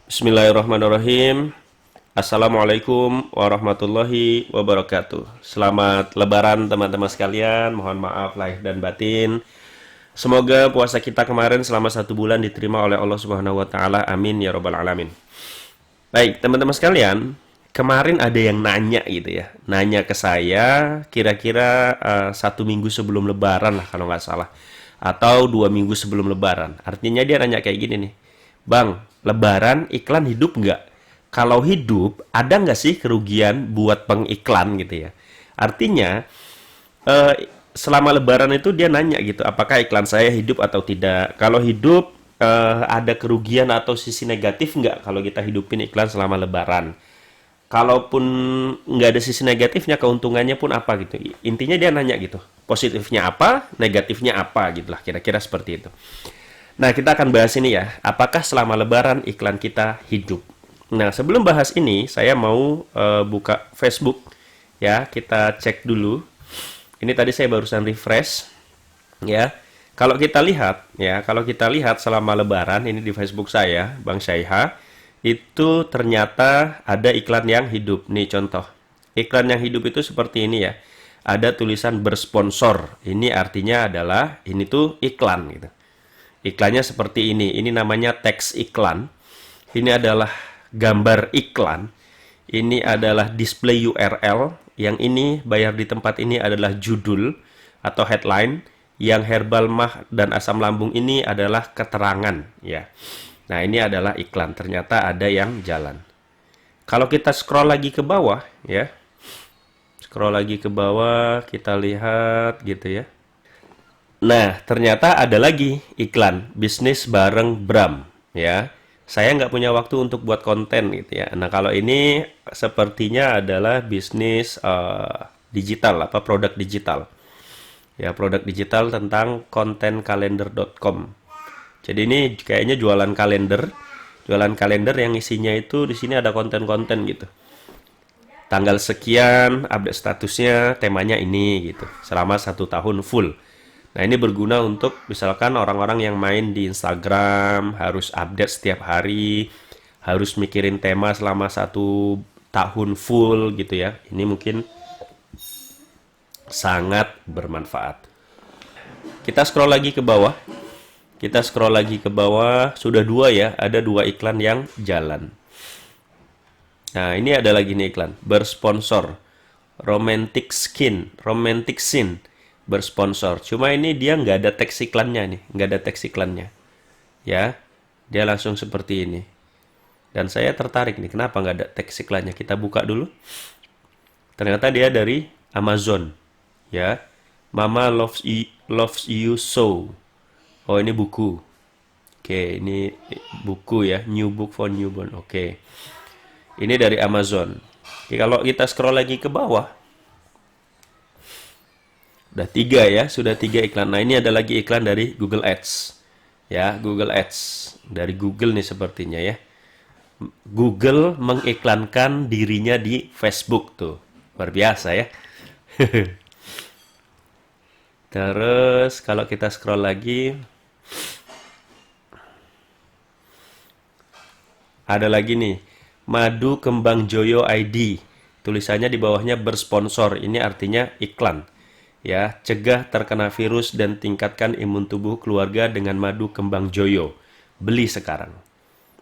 Bismillahirrahmanirrahim. Assalamualaikum warahmatullahi wabarakatuh. Selamat Lebaran teman-teman sekalian. Mohon maaf lahir dan batin. Semoga puasa kita kemarin selama 1 bulan diterima oleh Allah Subhanahu wa Ta'ala. Amin ya Rabbal 'Alamin. Baik, teman-teman sekalian, kemarin ada yang nanya gitu ya, nanya ke saya kira-kira 1 minggu sebelum Lebaran lah kalau nggak salah, atau 2 minggu sebelum Lebaran. Artinya dia nanya kayak gini nih, Bang, Lebaran iklan hidup nggak? Kalau hidup, ada nggak sih kerugian buat pengiklan gitu ya? Artinya eh, selama Lebaran itu dia nanya gitu, apakah iklan saya hidup atau tidak? Kalau hidup, ada kerugian atau sisi negatif nggak kalau kita hidupin iklan selama Lebaran? Kalaupun nggak ada sisi negatifnya, keuntungannya pun apa gitu. Intinya dia nanya gitu, positifnya apa, negatifnya apa gitu lah, kira-kira seperti itu. Nah, kita akan bahas ini ya, apakah selama Lebaran iklan kita hidup? Nah, sebelum bahas ini, saya mau buka Facebook ya, kita cek dulu. Ini tadi saya barusan refresh ya. Kalau kita lihat ya, kalau kita lihat selama Lebaran ini di Facebook saya, Bang Syaiha, itu ternyata ada iklan yang hidup. Nih contoh. Iklan yang hidup itu seperti ini ya. Ada tulisan bersponsor. Ini artinya adalah ini tuh iklan gitu. Iklannya seperti ini. Ini namanya teks iklan. Ini adalah gambar iklan. Ini adalah display URL. Yang ini bayar di tempat ini adalah judul atau headline. Yang herbal mah dan asam lambung ini adalah keterangan ya. Nah, ini adalah iklan. Ternyata ada yang jalan. Kalau kita scroll lagi ke bawah ya. Scroll lagi ke bawah, kita lihat gitu ya. Nah, ternyata ada lagi iklan bisnis bareng Bram ya. Saya nggak punya waktu untuk buat konten gitu ya. Nah, kalau ini sepertinya adalah bisnis digital, apa produk digital. Ya, produk digital tentang kontenkalender.com. Jadi ini kayaknya jualan kalender yang isinya itu di sini ada konten-konten gitu. Tanggal sekian, update statusnya, temanya ini gitu. Selama 1 tahun full. Nah, ini berguna untuk misalkan orang-orang yang main di Instagram harus update setiap hari, harus mikirin tema selama 1 tahun full gitu ya. Ini mungkin sangat bermanfaat. Kita scroll lagi ke bawah. Kita scroll lagi ke bawah. Sudah dua ya, ada 2 iklan yang jalan. Nah, ini ada lagi nih iklan. Bersponsor. Romantic Scene. Bersponsor. Cuma ini dia nggak ada teks iklannya nih. Nggak ada teks iklannya. Ya, dia langsung seperti ini. Dan saya tertarik nih, kenapa nggak ada teks iklannya? Kita buka dulu. Ternyata dia dari Amazon. Ya, Mama loves you so. Oh, ini buku. Oke, ini buku ya. New book for newborn. Oke. Ini dari Amazon. Oke, kalau kita scroll lagi ke bawah. Udah 3 ya. Sudah 3 iklan. Nah, ini ada lagi iklan dari Google Ads. Ya, Google Ads. Dari Google nih sepertinya ya. Google mengiklankan dirinya di Facebook tuh. Luar biasa ya. Terus kalau kita scroll lagi, ada lagi nih, Madu Kembang Joyo ID. Tulisannya di bawahnya bersponsor. Ini artinya iklan. Ya, cegah terkena virus dan tingkatkan imun tubuh keluarga dengan madu kembang joyo. Beli sekarang.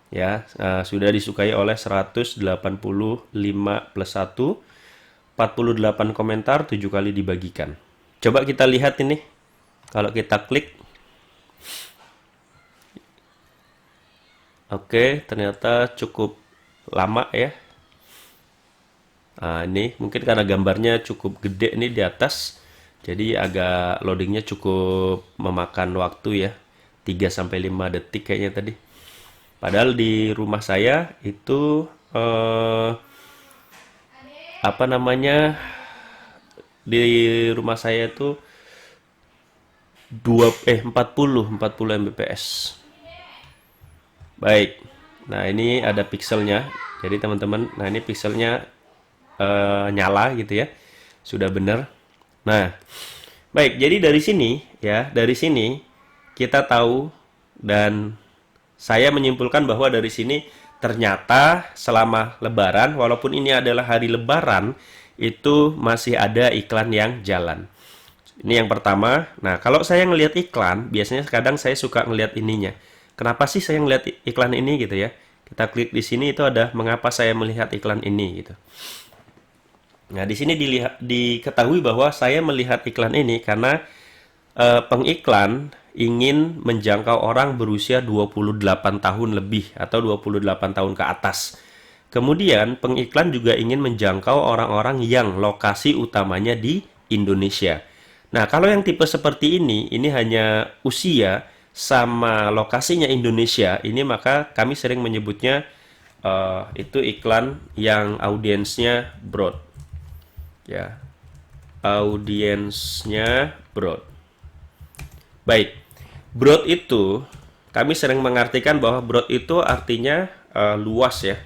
Ya, sudah disukai oleh 185 plus 1, 48 komentar, 7 kali dibagikan. Coba kita lihat ini. Kalau kita klik, oke, ternyata cukup lama ya. Nah, ini mungkin karena gambarnya cukup gede nih di atas. Jadi agak loadingnya cukup memakan waktu ya. 3 sampai 5 detik kayaknya tadi. Padahal di rumah saya itu apa namanya? Di rumah saya itu 40 Mbps. Baik. Nah, ini ada pixelnya. Jadi teman-teman, nah ini pixelnya nyala gitu ya. Sudah benar. Nah, baik. Jadi dari sini ya, dari sini kita tahu dan saya menyimpulkan bahwa dari sini ternyata selama Lebaran, walaupun ini adalah hari Lebaran, itu masih ada iklan yang jalan. Ini yang pertama. Nah, kalau saya ngelihat iklan, biasanya kadang saya suka ngelihat ininya. Kenapa sih saya ngelihat iklan ini gitu ya? Kita klik di sini itu ada mengapa saya melihat iklan ini gitu. Nah, di sini diketahui bahwa saya melihat iklan ini karena pengiklan ingin menjangkau orang berusia 28 tahun lebih atau 28 tahun ke atas. Kemudian pengiklan juga ingin menjangkau orang-orang yang lokasi utamanya di Indonesia. Nah, kalau yang tipe seperti ini hanya usia sama lokasinya Indonesia, ini maka kami sering menyebutnya itu iklan yang audiensnya broad. Ya, audiensnya broad. Baik, broad itu kami sering mengartikan bahwa broad itu artinya luas ya,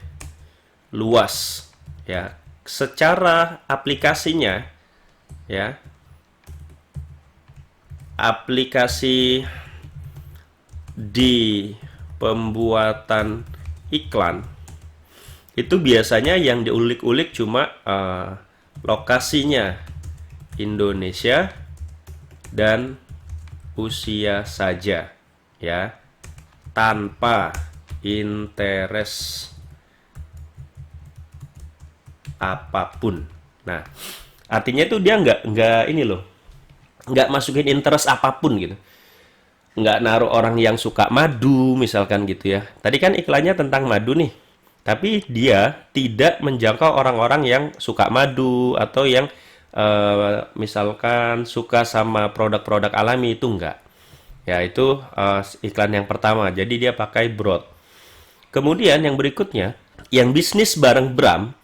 luas ya. Secara aplikasinya ya, aplikasi di pembuatan iklan itu biasanya yang diulik-ulik cuma lokasinya Indonesia dan usia saja ya, tanpa interest apapun. Nah, artinya itu dia nggak ini loh, nggak masukin interest apapun gitu, nggak naruh orang yang suka madu misalkan gitu ya. Tadi kan iklannya tentang madu nih, tapi dia tidak menjangkau orang-orang yang suka madu atau yang misalkan suka sama produk-produk alami, itu enggak. Ya, itu iklan yang pertama. Jadi dia pakai broad. Kemudian yang berikutnya, yang bisnis bareng Bram,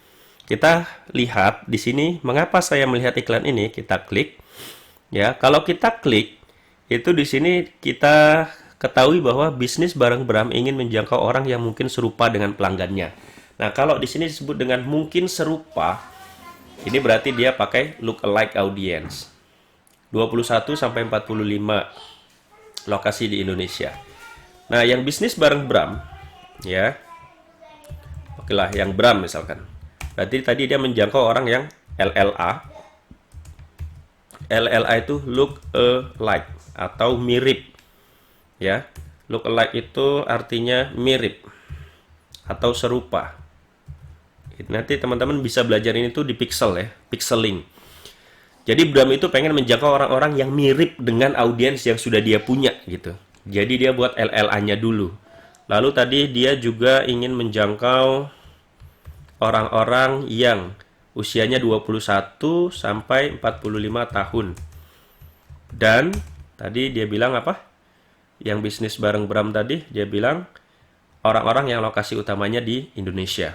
kita lihat di sini mengapa saya melihat iklan ini, kita klik. Ya, kalau kita klik itu di sini kita ketahui bahwa bisnis bareng Bram ingin menjangkau orang yang mungkin serupa dengan pelanggannya. Nah, kalau di sini disebut dengan mungkin serupa, ini berarti dia pakai look-alike audience. 21 sampai 45 lokasi di Indonesia. Nah, yang bisnis bareng Bram, ya, oke lah, yang Bram misalkan. Berarti tadi dia menjangkau orang yang LLA. LLA itu look alike atau mirip, ya. Look alike itu artinya mirip atau serupa. Nanti teman-teman bisa belajar ini tuh di Pixel ya, pixeling. Jadi Bram itu pengen menjangkau orang-orang yang mirip dengan audiens yang sudah dia punya gitu. Jadi dia buat LLA-nya dulu. Lalu tadi dia juga ingin menjangkau orang-orang yang usianya 21 sampai 45 tahun. Dan tadi dia bilang apa? Yang bisnis bareng Bram tadi dia bilang orang-orang yang lokasi utamanya di Indonesia.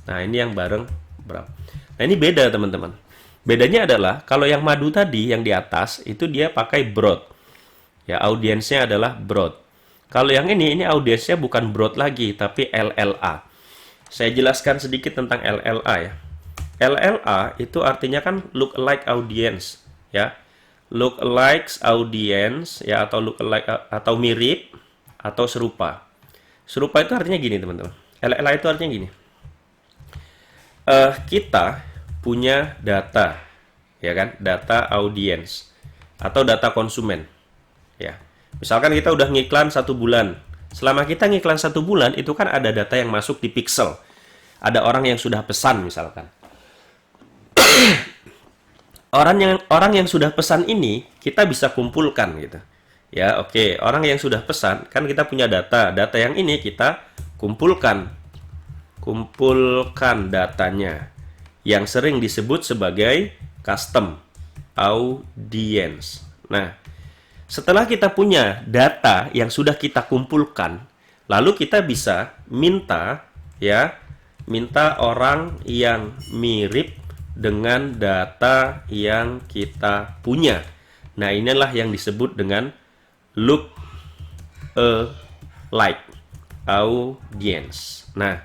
Nah, ini yang bareng Bram. Nah, ini beda teman-teman. Bedanya adalah kalau yang madu tadi yang di atas itu dia pakai broad. Ya, audiensnya adalah broad. Kalau yang ini audiensnya bukan broad lagi tapi LLA. Saya jelaskan sedikit tentang LLA ya. LLA itu artinya kan look alike audience ya. Look alike audience ya, atau look alike atau mirip atau serupa. Serupa itu artinya gini teman-teman. LLA itu artinya gini. Kita punya data, ya kan? Data audiens atau data konsumen, ya. Misalkan kita udah ngiklan 1 bulan. Selama kita ngiklan 1 bulan, itu kan ada data yang masuk di Pixel. Ada orang yang sudah pesan misalkan. Orang yang sudah pesan ini kita bisa kumpulkan gitu. Ya, oke. Orang yang sudah pesan, kan kita punya data. Data yang ini kita kumpulkan datanya yang sering disebut sebagai custom audience. Nah, setelah kita punya data yang sudah kita kumpulkan, lalu kita bisa minta orang yang mirip dengan data yang kita punya. Nah, inilah yang disebut dengan look alike audience. Nah,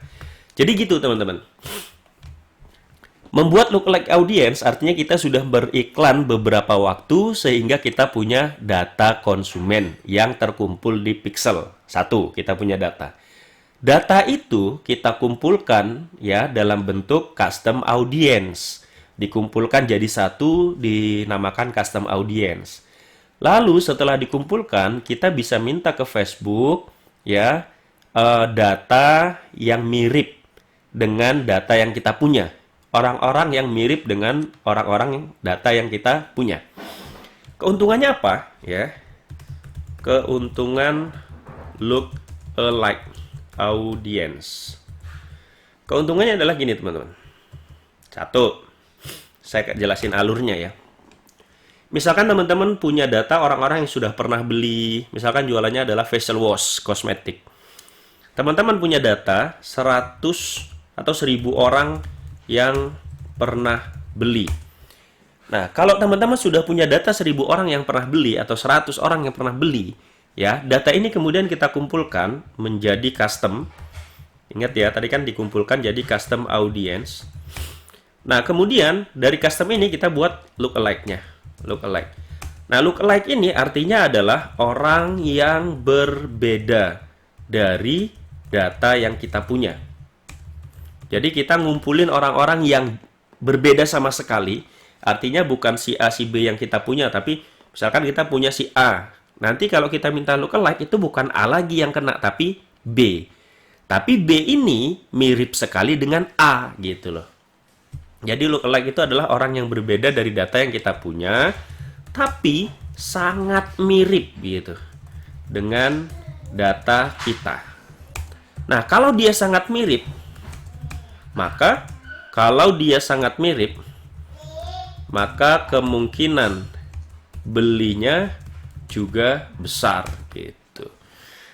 jadi gitu teman-teman. Membuat lookalike audience artinya kita sudah beriklan beberapa waktu sehingga kita punya data konsumen yang terkumpul di Pixel. 1, kita punya data. Data itu kita kumpulkan ya dalam bentuk custom audience. Dikumpulkan jadi satu, dinamakan custom audience. Lalu setelah dikumpulkan, kita bisa minta ke Facebook ya data yang mirip dengan data yang kita punya. Orang-orang yang mirip dengan orang-orang data yang kita punya. Keuntungannya apa? Ya, keuntungan look alike audience. Keuntungannya adalah gini teman-teman. Satu, saya jelasin alurnya ya. Misalkan teman-teman punya data orang-orang yang sudah pernah beli, misalkan jualannya adalah facial wash, kosmetik. Teman-teman punya data 100 atau 1000 orang yang pernah beli. Nah, kalau teman-teman sudah punya data 1000 orang yang pernah beli atau 100 orang yang pernah beli, ya, data ini kemudian kita kumpulkan menjadi custom. Ingat ya, tadi kan dikumpulkan jadi custom audience. Nah, kemudian dari custom ini kita buat lookalike-nya. Lookalike. Nah, lookalike ini artinya adalah orang yang berbeda dari data yang kita punya. Jadi kita ngumpulin orang-orang yang berbeda sama sekali. Artinya bukan si A, si B yang kita punya, tapi misalkan kita punya si A. Nanti kalau kita minta lookalike itu bukan A lagi yang kena, tapi B. Tapi B ini mirip sekali dengan A gitu loh. Jadi lookalike itu adalah orang yang berbeda dari data yang kita punya, tapi sangat mirip gitu dengan data kita. Nah, kalau dia sangat mirip, maka kemungkinan belinya juga besar gitu.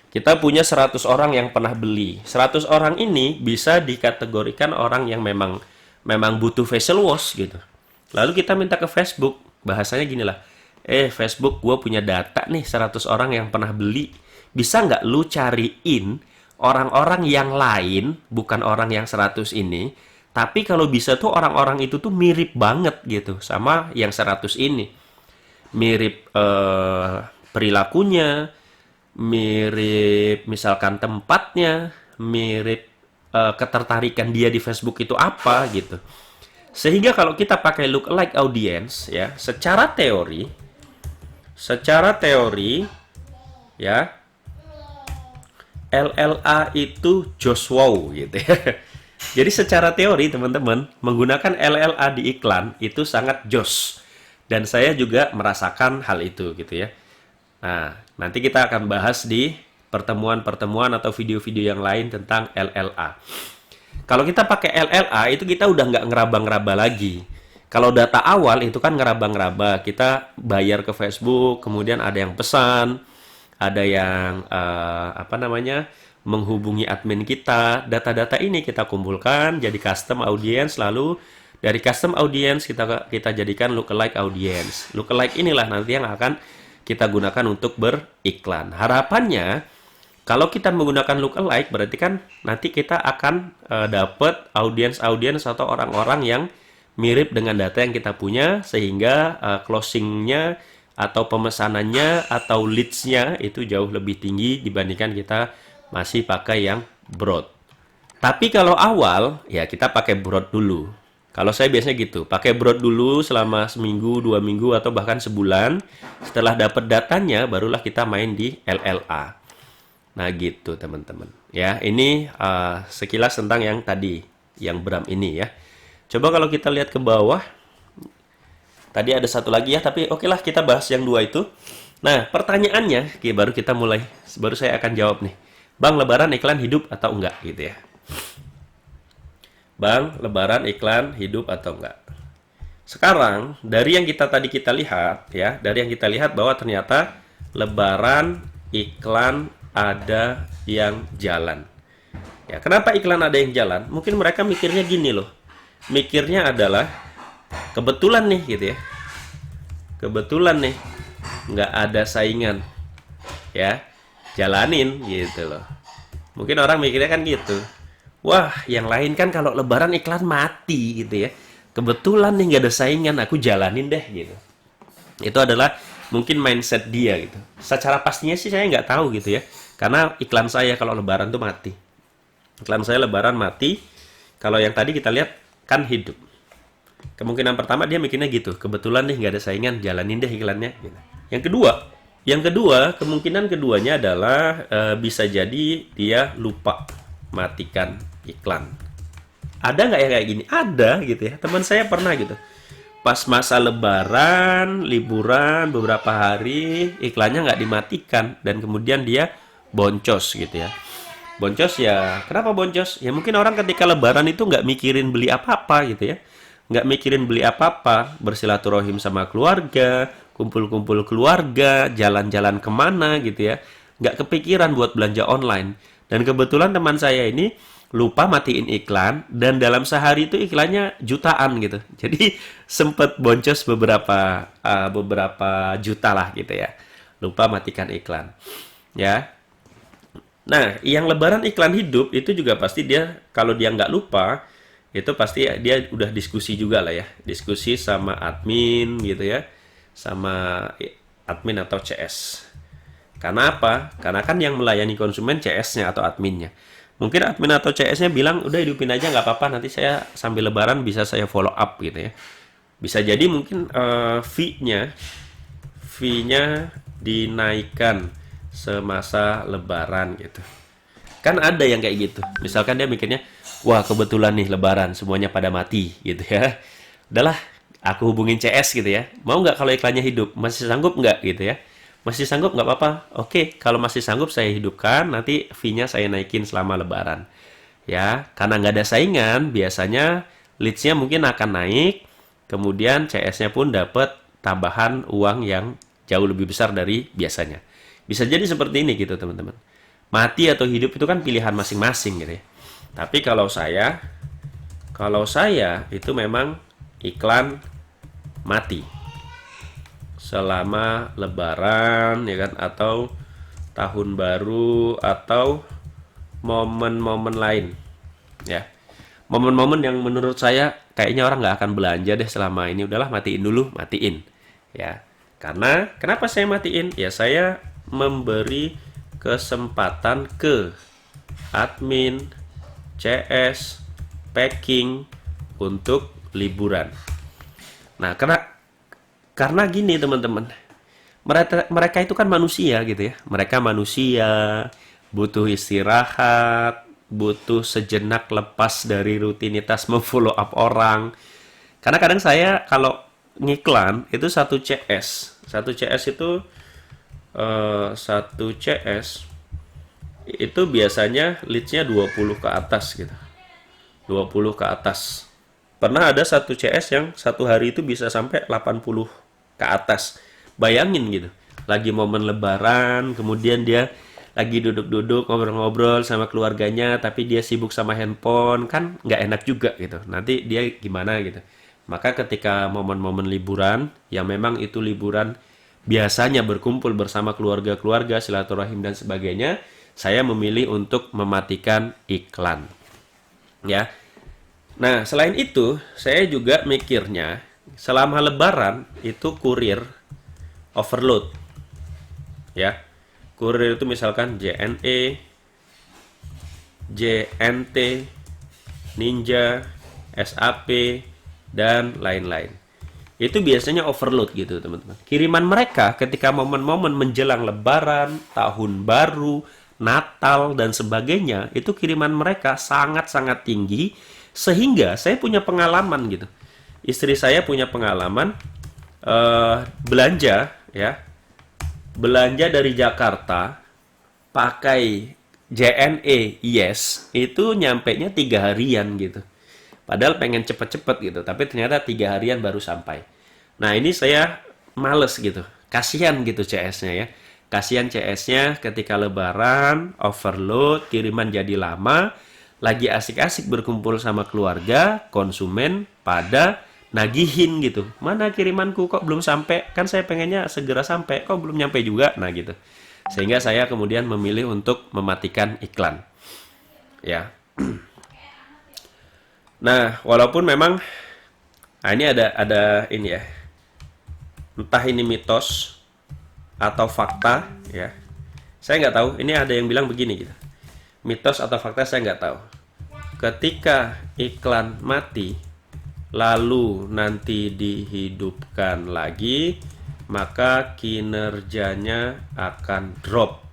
Kita punya 100 orang yang pernah beli. 100 orang ini bisa dikategorikan orang yang memang butuh facial wash gitu. Lalu kita minta ke Facebook, bahasanya gini lah. Facebook, gue punya data nih 100 orang yang pernah beli. Bisa nggak lu cariin orang-orang yang lain, bukan orang yang 100 ini, tapi kalau bisa tuh orang-orang itu tuh mirip banget gitu sama yang 100 ini. Mirip perilakunya, mirip misalkan tempatnya, mirip ketertarikan dia di Facebook itu apa gitu. Sehingga kalau kita pakai lookalike audience ya, secara teori ya, LLA itu Joshua gitu ya. Jadi secara teori teman-teman, menggunakan LLA di iklan itu sangat jos. Dan saya juga merasakan hal itu gitu ya. Nah, nanti kita akan bahas di pertemuan-pertemuan atau video-video yang lain tentang LLA. Kalau kita pakai LLA itu kita udah nggak ngeraba-ngeraba lagi. Kalau data awal itu kan ngeraba-ngeraba. Kita bayar ke Facebook, kemudian ada yang pesan, ada yang menghubungi admin kita. Data-data ini kita kumpulkan jadi custom audience, lalu dari custom audience kita jadikan lookalike audience. Lookalike inilah nanti yang akan kita gunakan untuk beriklan. Harapannya kalau kita menggunakan lookalike berarti kan nanti kita akan dapat audience atau orang-orang yang mirip dengan data yang kita punya, sehingga closingnya atau pemesanannya atau leads-nya itu jauh lebih tinggi dibandingkan kita masih pakai yang broad. Tapi kalau awal, ya kita pakai broad dulu. Kalau saya biasanya gitu, pakai broad dulu selama seminggu, 2 minggu, atau bahkan sebulan. Setelah dapat datanya, barulah kita main di LLA. Nah gitu teman-teman. Ya, ini sekilas tentang yang tadi, yang Bram ini ya. Coba kalau kita lihat ke bawah, tadi ada satu lagi ya, tapi oke lah kita bahas yang 2 itu. Nah, pertanyaannya, baru kita mulai, baru saya akan jawab nih. Bang, Lebaran iklan hidup atau enggak gitu ya. Bang, Lebaran iklan hidup atau enggak? Sekarang, dari yang kita lihat ya, dari yang kita lihat bahwa ternyata Lebaran iklan ada yang jalan. Ya, kenapa iklan ada yang jalan? Mungkin mereka mikirnya gini loh. Mikirnya adalah kebetulan nih gitu ya. Kebetulan nih nggak ada saingan. Ya, jalanin gitu loh. Mungkin orang mikirnya kan gitu. Wah, yang lain kan kalau Lebaran iklan mati gitu ya. Kebetulan nih nggak ada saingan, aku jalanin deh gitu. Itu adalah mungkin mindset dia gitu. Secara pastinya sih saya nggak tahu gitu ya. Karena iklan saya kalau Lebaran tuh mati. Iklan saya Lebaran mati. Kalau yang tadi kita lihat kan hidup. Kemungkinan pertama dia mikirnya gitu. Kebetulan nih nggak ada saingan, jalanin deh iklannya. Gitu. Yang kedua, kemungkinan keduanya adalah bisa jadi dia lupa matikan iklan. Ada nggak ya kayak gini? Ada gitu ya. Teman saya pernah gitu. Pas masa Lebaran, liburan beberapa hari, iklannya nggak dimatikan dan kemudian dia boncos gitu ya. Boncos ya, kenapa boncos? Ya mungkin orang ketika Lebaran itu nggak mikirin beli apa-apa gitu ya. Nggak mikirin beli apa-apa, bersilaturahim sama keluarga, kumpul-kumpul keluarga, jalan-jalan kemana gitu ya. Nggak kepikiran buat belanja online. Dan kebetulan teman saya ini lupa matiin iklan dan dalam sehari itu iklannya jutaan gitu. Jadi sempet boncos beberapa juta lah gitu ya. Lupa matikan iklan. Ya, nah, yang Lebaran iklan hidup itu juga pasti dia kalau dia nggak lupa itu pasti dia udah diskusi juga lah ya, diskusi sama admin gitu ya, sama admin atau CS. Karena apa? Karena kan yang melayani konsumen CS-nya atau adminnya. Mungkin admin atau CS-nya bilang udah hidupin aja nggak apa-apa, nanti saya sambil Lebaran bisa saya follow up gitu ya. Bisa jadi mungkin fee-nya dinaikkan semasa Lebaran gitu. Kan ada yang kayak gitu. Misalkan dia mikirnya, wah kebetulan nih Lebaran semuanya pada mati gitu ya. Udahlah, aku hubungin CS gitu ya. Mau nggak kalau iklannya hidup? Masih sanggup nggak gitu ya? Masih sanggup nggak apa-apa. Oke, kalau masih sanggup saya hidupkan. Nanti fee-nya saya naikin selama Lebaran. Ya, karena nggak ada saingan, biasanya leads-nya mungkin akan naik. Kemudian CS-nya pun dapat tambahan uang yang jauh lebih besar dari biasanya. Bisa jadi seperti ini gitu teman-teman. Mati atau hidup itu kan pilihan masing-masing gitu ya. Tapi kalau saya itu memang iklan mati selama Lebaran ya kan, atau tahun baru atau momen-momen lain ya. Momen-momen yang menurut saya kayaknya orang nggak akan belanja deh selama ini, udahlah matiin dulu, matiin ya. Karena kenapa saya matiin? Ya saya memberi kesempatan ke admin, CS, packing untuk liburan. Nah, karena gini teman-teman, mereka itu kan manusia gitu ya. Mereka manusia, butuh istirahat, butuh sejenak lepas dari rutinitas memfollow up orang. Karena kadang saya kalau ngiklan itu satu CS itu biasanya leads-nya 20 ke atas gitu. 20 ke atas. Pernah ada satu CS yang satu hari itu bisa sampai 80 ke atas. Bayangin gitu. Lagi momen Lebaran, kemudian dia lagi duduk-duduk ngobrol-ngobrol sama keluarganya, tapi dia sibuk sama handphone, kan nggak enak juga gitu. Nanti dia gimana gitu. Maka ketika momen-momen liburan, yang memang itu liburan biasanya berkumpul bersama keluarga-keluarga, silaturahim dan sebagainya, saya memilih untuk mematikan iklan. Ya. Nah, selain itu, saya juga mikirnya selama Lebaran itu kurir overload. Ya. Kurir itu misalkan JNE, JNT, Ninja, SAP, dan lain-lain. Itu biasanya overload gitu teman-teman. Kiriman mereka ketika momen-momen menjelang Lebaran, Tahun Baru, Natal, dan sebagainya, itu kiriman mereka sangat-sangat tinggi, sehingga saya punya pengalaman gitu. Istri saya punya pengalaman belanja ya, belanja dari Jakarta pakai JNE Yes itu nyampainya 3 harian gitu. Padahal pengen cepet-cepet gitu, tapi ternyata 3 harian baru sampai. Nah ini saya males gitu, kasihan gitu CS-nya ya. Kasihan CS-nya ketika Lebaran, overload, kiriman jadi lama, lagi asik-asik berkumpul sama keluarga, konsumen pada nagihin gitu. Mana kirimanku kok belum sampai? Kan saya pengennya segera sampai, kok belum nyampe juga? Nah gitu. Sehingga saya kemudian memilih untuk mematikan iklan. Ya. Nah, walaupun memang ini ada ini ya. Entah ini mitos atau fakta ya. Saya nggak tahu. Ini ada yang bilang begini gitu. mitos atau fakta saya nggak tahu. Ketika iklan mati, lalu nanti dihidupkan lagi, maka kinerjanya akan drop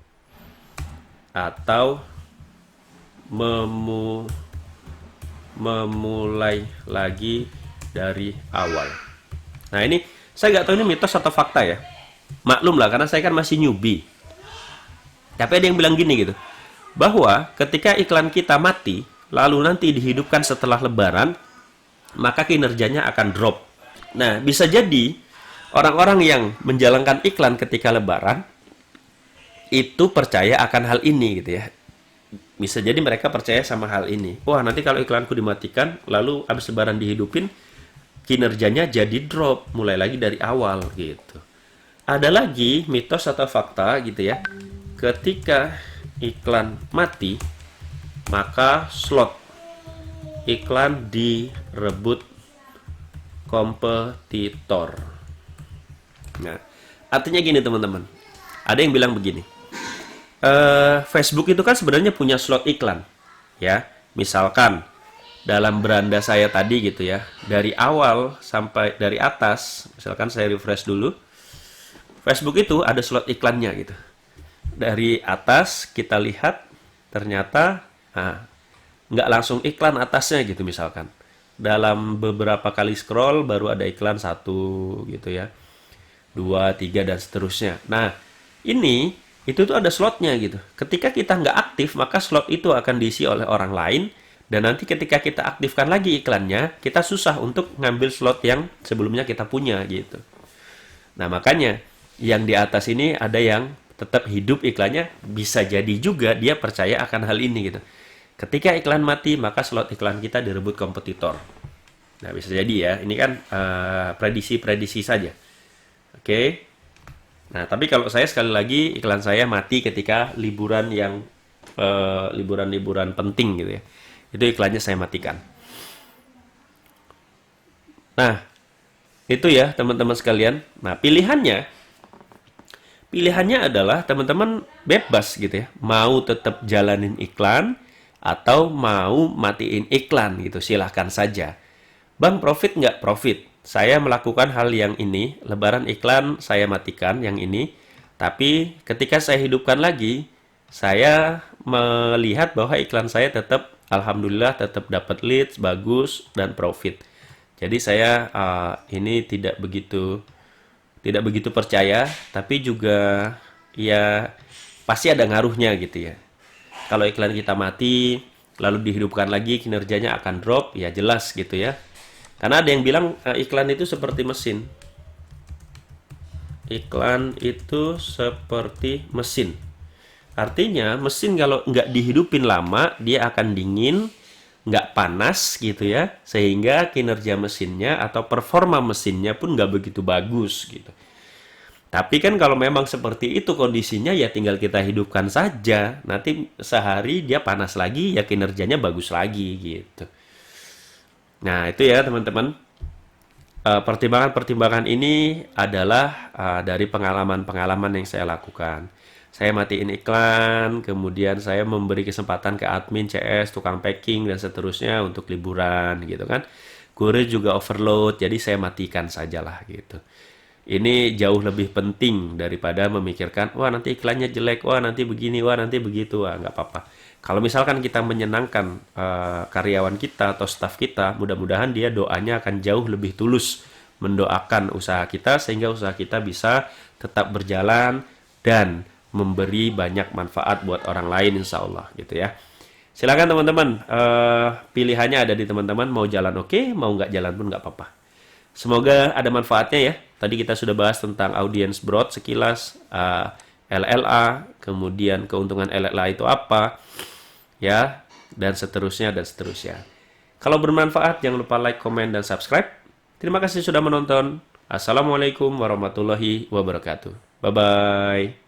atau memulai lagi dari awal. Nah ini saya nggak tahu ini mitos atau fakta ya. Maklum lah karena saya kan masih newbie. Tapi ada yang bilang gini gitu, bahwa ketika iklan kita mati, lalu nanti dihidupkan setelah Lebaran, maka kinerjanya akan drop. Nah bisa jadi orang-orang yang menjalankan iklan ketika Lebaran itu percaya akan hal ini gitu ya. Bisa jadi mereka percaya sama hal ini. Wah nanti kalau iklanku dimatikan, lalu habis Lebaran dihidupin, kinerjanya jadi drop, mulai lagi dari awal gitu. Ada lagi mitos atau fakta gitu ya. Ketika iklan mati, maka slot iklan direbut kompetitor. Nah, artinya gini teman-teman. Ada yang bilang begini. Facebook itu kan sebenarnya punya slot iklan, ya. Misalkan dalam beranda saya tadi gitu ya, dari awal sampai dari atas, misalkan saya refresh dulu, Facebook itu ada slot iklannya gitu. Dari atas kita lihat ternyata nggak langsung iklan atasnya gitu misalkan. Dalam beberapa kali scroll baru ada iklan 1 gitu ya, 2, 3 dan seterusnya. Nah ini itu tuh ada slotnya gitu. Ketika kita nggak aktif maka slot itu akan diisi oleh orang lain. Dan nanti ketika kita aktifkan lagi iklannya, kita susah untuk ngambil slot yang sebelumnya kita punya gitu. Nah makanya yang di atas ini ada yang tetap hidup iklannya, bisa jadi juga dia percaya akan hal ini gitu. Ketika iklan mati, maka slot iklan kita direbut kompetitor. Nah, bisa jadi ya. Ini kan prediksi-prediksi saja. Oke. Nah, tapi kalau saya sekali lagi, iklan saya mati ketika liburan yang liburan-liburan penting gitu ya. Itu iklannya saya matikan. Nah, itu ya teman-teman sekalian. Nah, pilihannya adalah teman-teman bebas gitu ya. Mau tetap jalanin iklan atau mau matiin iklan gitu. Silahkan saja. Bang, profit nggak? Profit. Saya melakukan hal yang ini. Lebaran iklan saya matikan yang ini. Tapi ketika saya hidupkan lagi, saya melihat bahwa iklan saya tetap, alhamdulillah tetap dapat leads, bagus, dan profit. Jadi saya ini tidak begitu percaya, tapi juga ya pasti ada ngaruhnya gitu ya. Kalau iklan kita mati, lalu dihidupkan lagi, kinerjanya akan drop, ya jelas gitu ya. Karena ada yang bilang iklan itu seperti mesin. Iklan itu seperti mesin. Artinya mesin kalau nggak dihidupin lama, dia akan dingin, nggak panas gitu ya. Sehingga kinerja mesinnya atau performa mesinnya pun nggak begitu bagus gitu. Tapi kan kalau memang seperti itu kondisinya ya tinggal kita hidupkan saja. Nanti sehari dia panas lagi ya kinerjanya bagus lagi gitu. Nah itu ya teman-teman. Pertimbangan-pertimbangan ini adalah dari pengalaman-pengalaman yang saya lakukan. Saya matiin iklan, kemudian saya memberi kesempatan ke admin, CS, tukang packing, dan seterusnya untuk liburan gitu kan. Kurir juga overload, jadi saya matikan sajalah gitu. Ini jauh lebih penting daripada memikirkan, wah nanti iklannya jelek, wah nanti begini, wah nanti begitu, wah nggak apa-apa. Kalau misalkan kita menyenangkan karyawan kita atau staf kita, mudah-mudahan dia doanya akan jauh lebih tulus mendoakan usaha kita sehingga usaha kita bisa tetap berjalan dan memberi banyak manfaat buat orang lain insya Allah gitu ya. Silakan teman-teman, pilihannya ada di teman-teman, mau jalan oke, mau nggak jalan pun nggak apa-apa. Semoga ada manfaatnya ya. Tadi kita sudah bahas tentang audience broad sekilas, LLA, kemudian keuntungan LLA itu apa, ya, dan seterusnya dan seterusnya. Kalau bermanfaat jangan lupa like, komen, dan subscribe. Terima kasih sudah menonton. Assalamualaikum warahmatullahi wabarakatuh. Bye-bye.